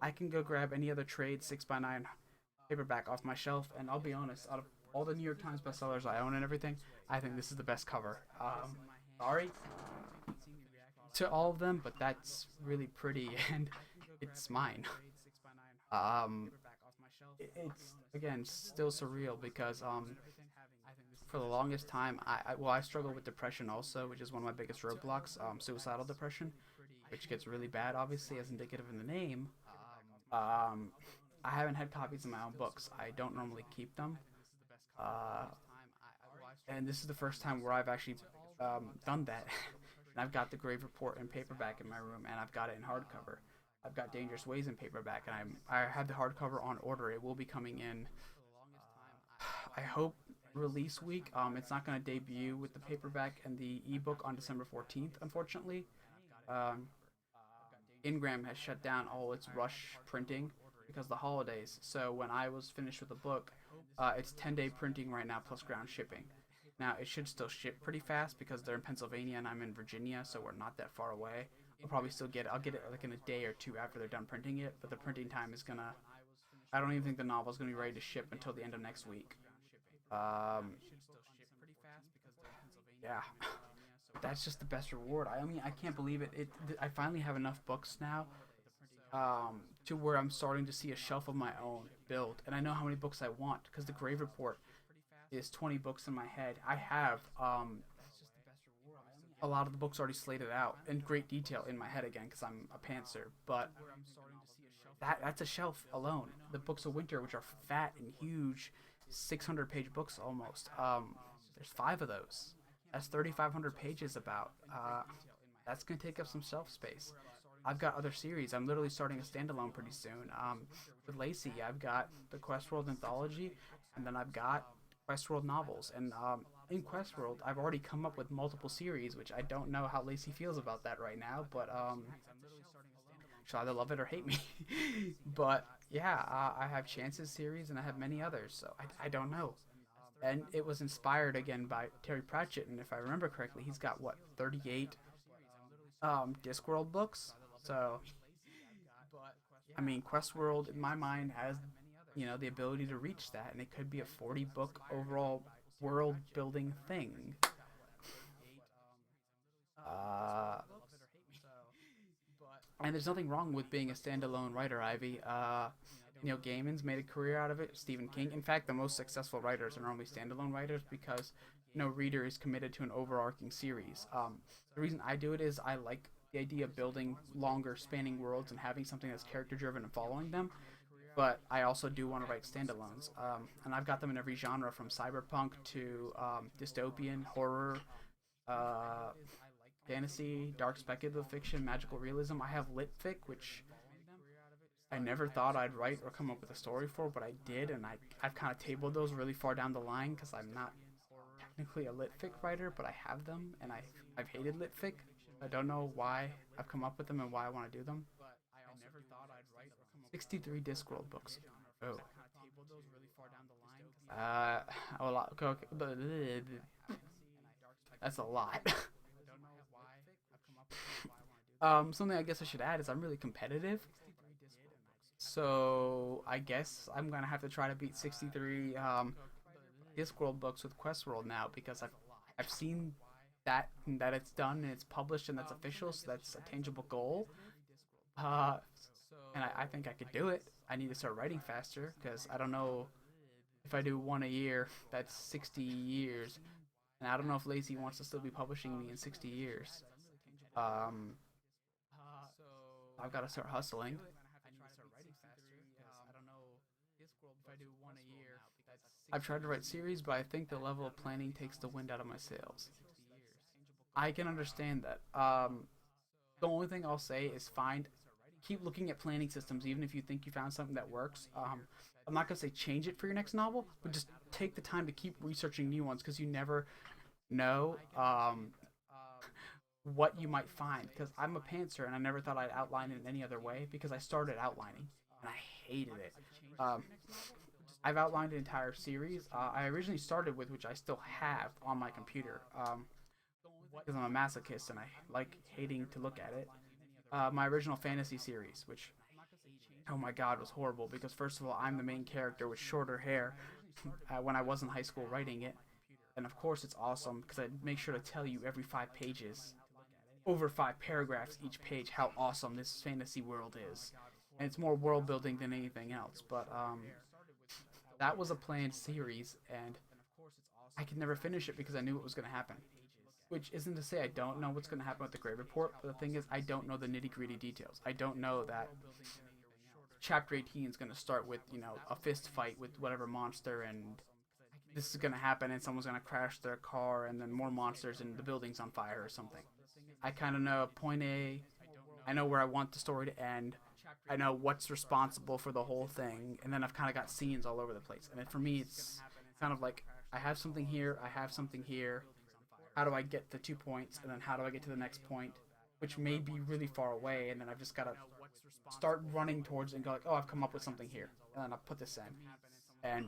I can go grab any other trade 6x9 paperback off my shelf, and I'll be honest, out of all the New York Times bestsellers I own and everything, I think this is the best cover. Sorry to all of them, but that's really pretty, and it's mine. It's again still surreal because for the longest time, I struggle with depression also, which is one of my biggest roadblocks. Suicidal depression, which gets really bad, obviously, as indicative in the name. Um, I haven't had copies of my own books. I don't normally keep them. Uh, and this is the first time where I've actually done that. And I've got the Grave Report in paperback in my room, and I've got it in hardcover. I've got Dangerous Ways in paperback, and I have the hardcover on order. It will be coming in. I hope release week. It's not going to debut with the paperback and the ebook on December 14th, unfortunately. Um, Ingram has shut down all its rush printing because of the holidays. So when I was finished with the book, it's 10-day printing right now plus ground shipping. Now it should still ship pretty fast because they're in Pennsylvania and I'm in Virginia, so we're not that far away. I'll probably still get it. I'll get it like in a day or two after they're done printing it, but the printing time is gonna. I don't even think the novel's gonna be ready to ship until the end of next week. Um, yeah, that's just the best reward. I mean, I can't believe it. I finally have enough books now to where I'm starting to see a shelf of my own build, and I know how many books I want because the Grave Report is 20 books in my head. I have a lot of the books already slated out in great detail in my head again because I'm a pantser, but that's a shelf alone. The books of winter, which are fat and huge, 600-page books almost. There's five of those. That's 3,500 pages about. That's gonna take up some shelf space. I've got other series. I'm literally starting a standalone pretty soon. With Lacey, I've got the Questworld anthology, and then I've got Questworld novels. And in Questworld, I've already come up with multiple series, which I don't know how Lacey feels about that right now, but she'll either love it or hate me. But yeah, I have Chance's series, and I have many others, so I don't know. And it was inspired again by Terry Pratchett, and if I remember correctly, he's got what 38 Discworld books. So I mean, Questworld, in my mind, has the ability to reach that, and it could be a 40-book overall world building thing. Uh, and there's nothing wrong with being a standalone writer, Ivy. Neil Gaiman's made a career out of it. Stephen King. In fact, the most successful writers are normally standalone writers because no reader is committed to an overarching series. The reason I do it is I like the idea of building longer spanning worlds and having something that's character driven and following them. But I also do want to write standalones, and I've got them in every genre from cyberpunk to dystopian, horror, uh, fantasy, dark speculative fiction, magical realism. I have litfic, which I never thought I'd write or come up with a story for, but I did, and I've kind of tabled those really far down the line because I'm not technically a litfic writer, but I have them, and I've hated litfic. I don't know why I've come up with them and why I want to do them. 63 Discworld books. Oh. Uh, a lot. Okay, that's a lot. Something I guess I should add is I'm really competitive. So I guess I'm gonna have to try to beat 63 Discworld books with Questworld now because I've seen that it's done and it's published and that's official, so that's a tangible goal. Uh, and I think I could do it. I need to start writing faster because I don't know if I do one a year, that's 60 years, and I don't know if Lacey wants to still be publishing me in 60 years. Um, I've got to start hustling. I've tried to write series, but I think the level of planning takes the wind out of my sails. I can understand that. The only thing I'll say is keep looking at planning systems, even if you think you found something that works. I'm not gonna say change it for your next novel, but just take the time to keep researching new ones because you never know what you might find. Because I'm a pantser and I never thought I'd outline it in any other way because I started outlining and I hated it. Um, I've outlined an entire series. I originally started with, which I still have on my computer, because I'm a masochist and I like hating to look at it. My original fantasy series, which, oh my god, was horrible because first of all, I'm the main character with shorter hair when I was in high school writing it, and of course it's awesome because I make sure to tell you every 5 pages, over 5 paragraphs each page, how awesome this fantasy world is, and it's more world building than anything else. But that was a planned series, and I could never finish it because I knew what was going to happen. Which isn't to say I don't know what's going to happen with the Grey Report, but the thing is, I don't know the nitty gritty details. I don't know that Chapter 18 is going to start with, a fist fight with whatever monster, and this is going to happen, and someone's going to crash their car, and then more monsters, and the building's on fire or something. I kind of know point A, I know where I want the story to end, I know what's responsible for the whole thing, and then I've kind of got scenes all over the place. And for me, it's kind of like I have something here, I have something here. How do I get the 2 points, and then how do I get to the next point, which may be really far away, and then I've just got to start running towards it and go like, oh, I've come up with something here, and then I'll put this in. And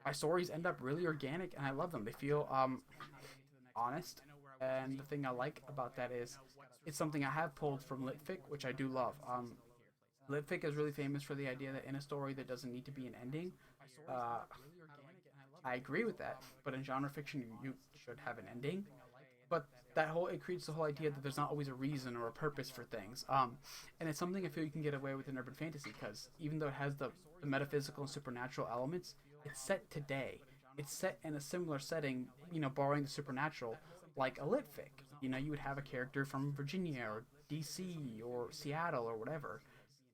my stories end up really organic, and I love them. They feel honest, and the thing I like about that is it's something I have pulled from Litfic, which I do love. Litfic is really famous for the idea that in a story there doesn't need to be an ending. Uh, I agree with that, but in genre fiction you should have an ending. But it creates the whole idea that there's not always a reason or a purpose for things. And it's something I feel you can get away with in urban fantasy because even though it has the metaphysical and supernatural elements, it's set today. It's set in a similar setting, borrowing the supernatural, like a litfic. You would have a character from Virginia or DC or Seattle or whatever.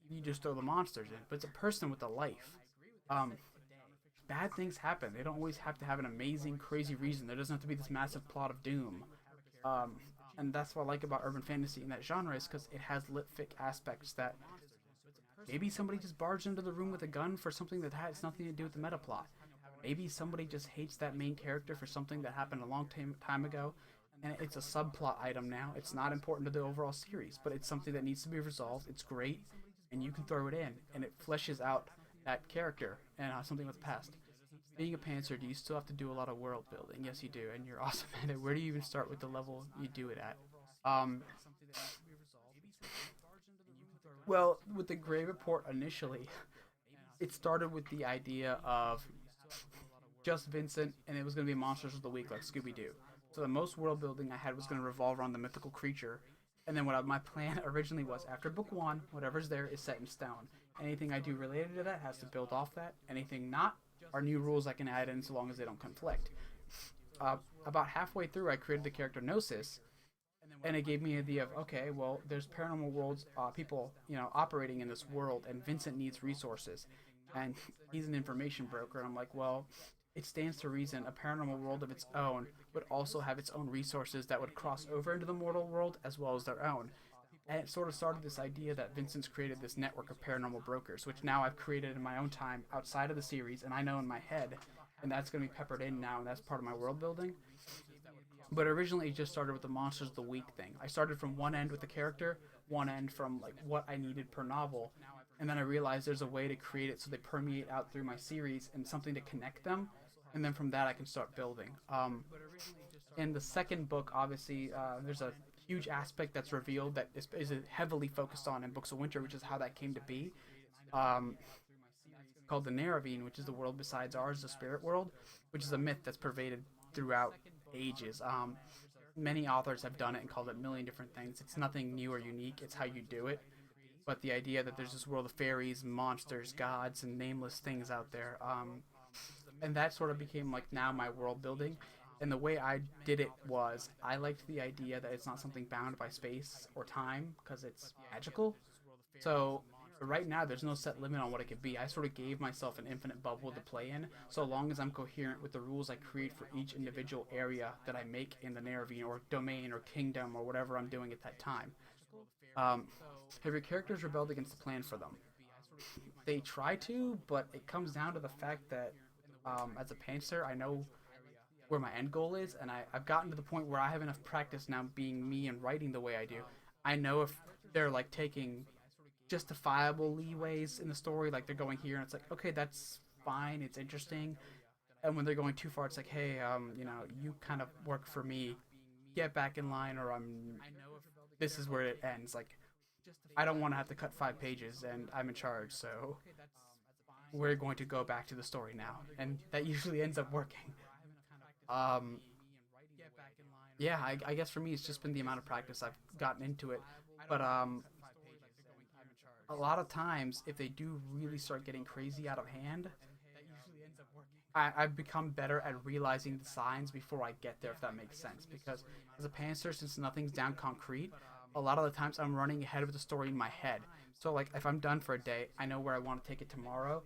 You just throw the monsters in, but it's a person with a life. Um, Bad things happen. They don't always have to have an amazing, crazy reason. There doesn't have to be this massive plot of doom. Um, and that's what I like about urban fantasy in that genre is because it has litfic aspects that maybe somebody just barged into the room with a gun for something that has nothing to do with the meta plot. Maybe somebody just hates that main character for something that happened a long time ago, and it's a subplot item now. It's not important to the overall series, but it's something that needs to be resolved. It's great, and you can throw it in, and it fleshes out that character and something with the past. Being a pantser, do you still have to do a lot of world building? Yes, you do, and you're awesome at it. Where do you even start with the level you do it at? Um, Well, with the Grave Report initially, it started with the idea of just Vincent, and it was going to be Monsters of the Week like Scooby Doo. So the most world building I had was going to revolve around the mythical creature. And then my plan originally was after book one, whatever's there is set in stone. Anything I do related to that has to build off that. Anything not are new rules I can add in so long as they don't conflict. About halfway through, I created the character Gnosis, and it gave me the idea of okay, well, there's paranormal worlds, people, operating in this world, and Vincent needs resources, and he's an information broker. And I'm like, well, it stands to reason a paranormal world of its own would also have its own resources that would cross over into the mortal world as well as their own. And it sort of started this idea that Vincent's created this network of paranormal brokers, which now I've created in my own time outside of the series, and I know in my head, and that's going to be peppered in now, and that's part of my world building. But originally, it just started with the Monsters of the Week thing. I started from one end with the character, one end from like what I needed per novel, and then I realized there's a way to create it so they permeate out through my series and something to connect them, and then from that I can start building. In the second book, obviously, there's a huge aspect that's revealed that is heavily focused on in Books of Winter, which is how that came to be. Um, Called the Neravine, which is the world besides ours, the spirit world, which is a myth that's pervaded throughout ages. Many authors have done it and called it a million different things. It's nothing new or unique. It's how you do it. But the idea that there's this world of fairies, monsters, gods, and nameless things out there, and that sort of became like now my world building. And the way I did it was I liked the idea that it's not something bound by space or time because it's magical. So right now there's no set limit on what it could be. I sort of gave myself an infinite bubble to play in, so long as I'm coherent with the rules I create for each individual area that I make in the Neravine or domain or kingdom or whatever I'm doing at that time. Um, have your characters rebelled against the plan for them? They try to, but it comes down to the fact that as a pantser, I know where my end goal is, and I've gotten to the point where I have enough practice now being me and writing the way I do. I know if they're like taking justifiable leeways in the story, like they're going here and it's like, okay, that's fine, it's interesting. And when they're going too far, it's like, hey, you kind of work for me, get back in line, or this is where it ends. Like, I don't want to have to cut 5 pages, and I'm in charge, so we're going to go back to the story now, and that usually ends up working. Um, yeah, I guess for me, it's just been the amount of practice I've gotten into it. But a lot of times, if they do really start getting crazy out of hand, I've become better at realizing the signs before I get there, if that makes sense. Because as a pantser, since nothing's down concrete, a lot of the times I'm running ahead of the story in my head. So, like, if I'm done for a day, I know where I want to take it tomorrow,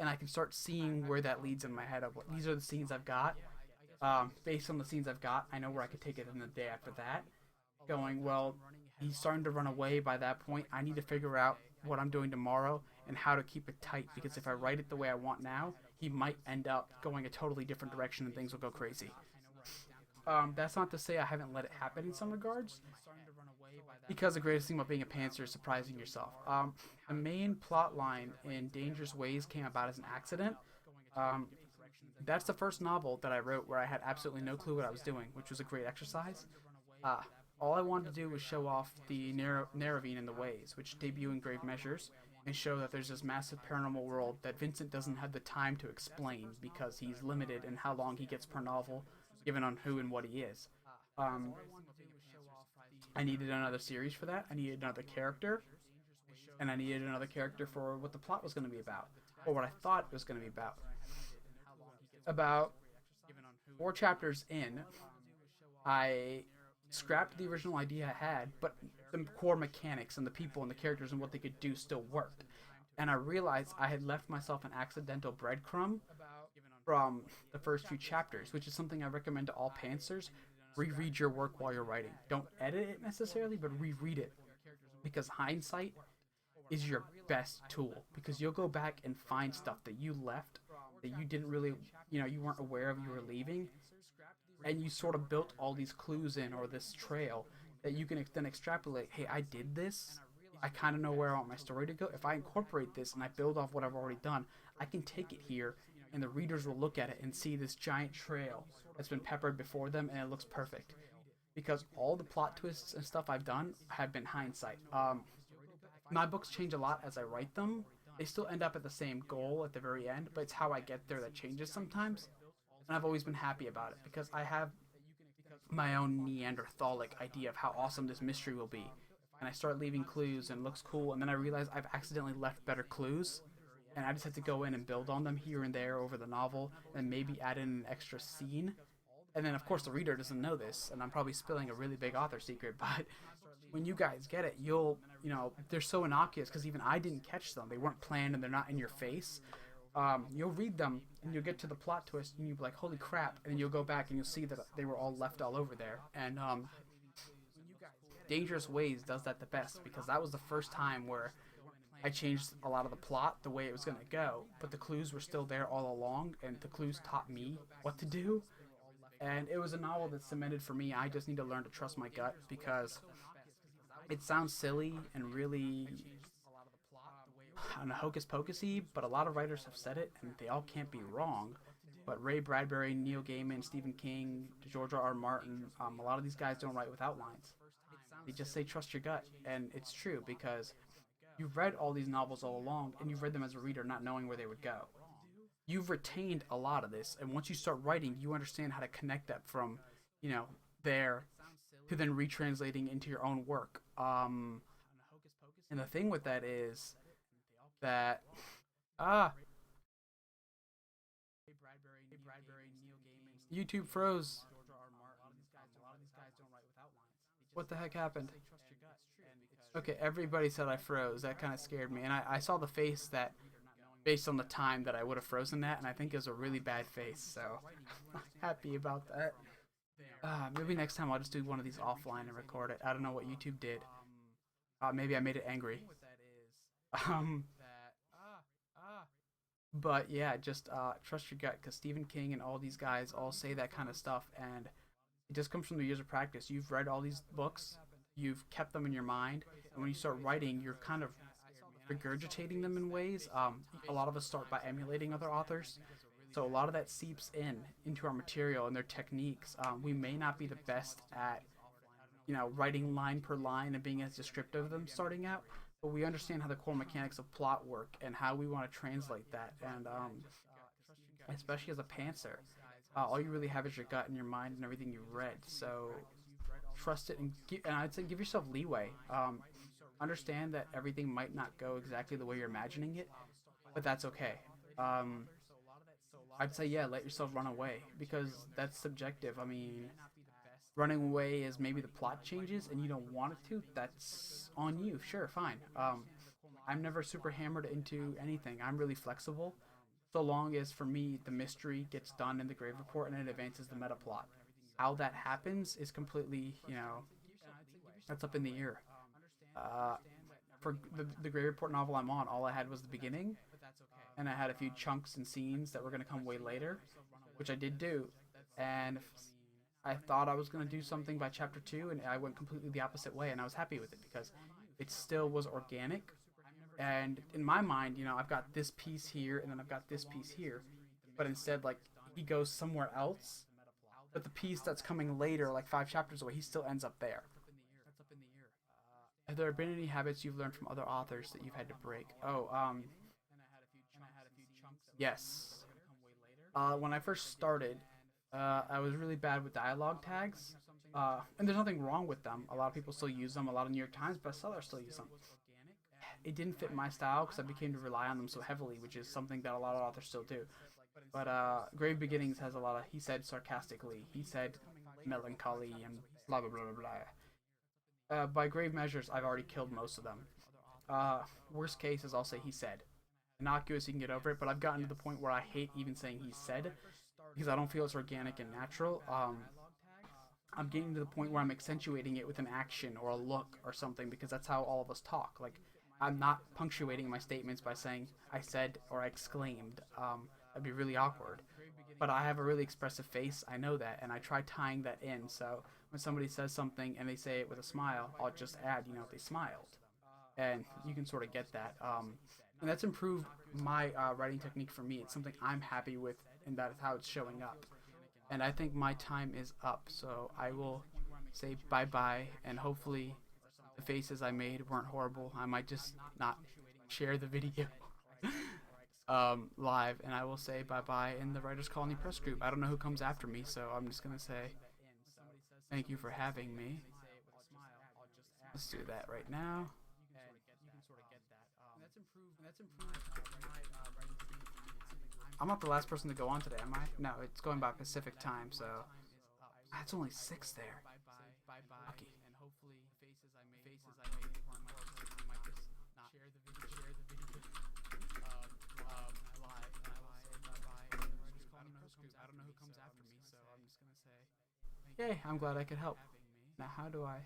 and I can start seeing where that leads in my head. Of what these are the scenes I've got. Based on the scenes I've got, I know where I could take it in the day after that. Going, well, he's starting to run away by that point. I need to figure out what I'm doing tomorrow and how to keep it tight, because if I write it the way I want now, he might end up going a totally different direction and things will go crazy. That's not to say I haven't let it happen in some regards, because the greatest thing about being a pantser is surprising yourself. The main plot line in Dangerous Ways came about as an accident. Um, that's the first novel that I wrote where I had absolutely no clue what I was doing, which was a great exercise. Uh, all I wanted to do was show off the Neravine and the Ways, which debut in Grave Measures, and show that there's this massive paranormal world that Vincent doesn't have the time to explain because he's limited in how long he gets per novel, given on who and what he is. Um, I needed another series for that. I needed another character, and I needed another character for what the plot was going to be about, or what I thought it was going to be about. About 4 chapters in, I scrapped the original idea I had, but the core mechanics and the people and the characters and what they could do still worked. And I realized I had left myself an accidental breadcrumb from the first few chapters, which is something I recommend to all pantsers. Reread your work while you're writing. Don't edit it necessarily, but reread it, because hindsight is your best tool, because you'll go back and find stuff that you left that you didn't really, you weren't aware of you were leaving, and you sort of built all these clues in, or this trail that you can then extrapolate. Hey, I did this. I kind of know where I want my story to go. If I incorporate this and I build off what I've already done, I can take it here, and the readers will look at it and see this giant trail that's been peppered before them, and it looks perfect. Because all the plot twists and stuff I've done have been hindsight. my books change a lot as I write them. They still end up at the same goal at the very end, but it's how I get there that changes sometimes. And I've always been happy about it because I have my own Neanderthalic idea of how awesome this mystery will be. And I start leaving clues and it looks cool, and then I realize I've accidentally left better clues, and I just have to go in and build on them here and there over the novel, and maybe add in an extra scene. And then, of course, the reader doesn't know this, and I'm probably spilling a really big author secret, but when you guys get it, they're so innocuous because even I didn't catch them. They weren't planned and they're not in your face. You'll read them and you'll get to the plot twist and you'll be like, holy crap. And then you'll go back and you'll see that they were all left all over there. And Dangerous Ways does that the best because that was the first time where I changed a lot of the plot the way it was going to go, but the clues were still there all along, and the clues taught me what to do. And it was a novel that cemented for me. I just need to learn to trust my gut because it sounds silly and really, I don't know, hocus pocusy, but a lot of writers have said it, and they all can't be wrong. But Ray Bradbury, Neil Gaiman, Stephen King, George R. Martin, a lot of these guys don't write with outlines. They just say trust your gut, and it's true because you've read all these novels all along, and you've read them as a reader not knowing where they would go. You've retained a lot of this, and once you start writing, you understand how to connect that from, there to then retranslating into your own work. And the thing with that is that YouTube froze. What the heck happened? Okay, everybody said I froze. That kind of scared me, and I saw the face that, based on the time that I would have frozen that, and I think it was a really bad face. So I'm happy about that. Maybe next time I'll just do one of these offline and record it. I don't know what YouTube did. Maybe I made it angry. Um, but yeah, just trust your gut because Stephen King and all these guys all say that kind of stuff, and it just comes from the years of practice. You've read all these books, you've kept them in your mind, and when you start writing, you're kind of regurgitating them in ways. A lot of us start by emulating other authors, so a lot of that seeps into our material and their techniques. We may not be the best at writing line per line and being as descriptive of them starting out, but we understand how the core mechanics of plot work and how we want to translate that. And especially as a pantser, all you really have is your gut and your mind and everything you've read. So trust it, and I'd say give yourself leeway. Understand that everything might not go exactly the way you're imagining it, but that's okay. I'd say, yeah, let yourself run away because that's subjective. I mean, running away is maybe the plot changes and you don't want it to. That's on you. Sure, fine. I'm never super hammered into anything. I'm really flexible, so long as for me the mystery gets done in the grave report and it advances the meta plot. How that happens is completely, that's up in the air. Uh, for the grave report novel I'm on, all I had was the beginning, and I had a few chunks and scenes that were going to come way later, which I did do. And I thought I was going to do something by chapter 2, and I went completely the opposite way, and I was happy with it because it still was organic. And in my mind, I've got this piece here, and then I've got this piece here, but instead, like, he goes somewhere else, but the piece that's coming later, like 5 chapters away, he still ends up there. Have there been any habits you've learned from other authors that you've had to break? Yes. When I first started, I was really bad with dialogue tags. And there's nothing wrong with them. A lot of people still use them. A lot of New York Times bestsellers still use them. It didn't fit my style because I became to rely on them so heavily, which is something that a lot of authors still do. But Grave Beginnings has a lot of he said sarcastically, he said melancholy, and blah blah blah blah blah. By grave measures, I've already killed most of them. Worst case is I'll say he said. Innocuous, you can get over it, but I've gotten to the point where I hate even saying he said because I don't feel it's organic and natural. I'm getting to the point where I'm accentuating it with an action or a look or something because that's how all of us talk. Like, I'm not punctuating my statements by saying I said or I exclaimed. That'd be really awkward. But I have a really expressive face, I know that, and I try tying that in. So when somebody says something and they say it with a smile, I'll just add, they smiled. And you can sort of get that. And that's improved my writing technique for me. It's something I'm happy with, and that is how it's showing up. And I think my time is up, so I will say bye-bye, and hopefully the faces I made weren't horrible, I might just not share the video live, and I will say bye bye in the Writers Colony Press Group. I don't know who comes after me, so I'm just gonna say thank you for having me. Let's do that right now. I'm not the last person to go on today, am I? No, it's going by Pacific time, so that's only 6 there. Lucky. Yay, I'm glad I could help. Now how do I...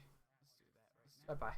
Bye-bye.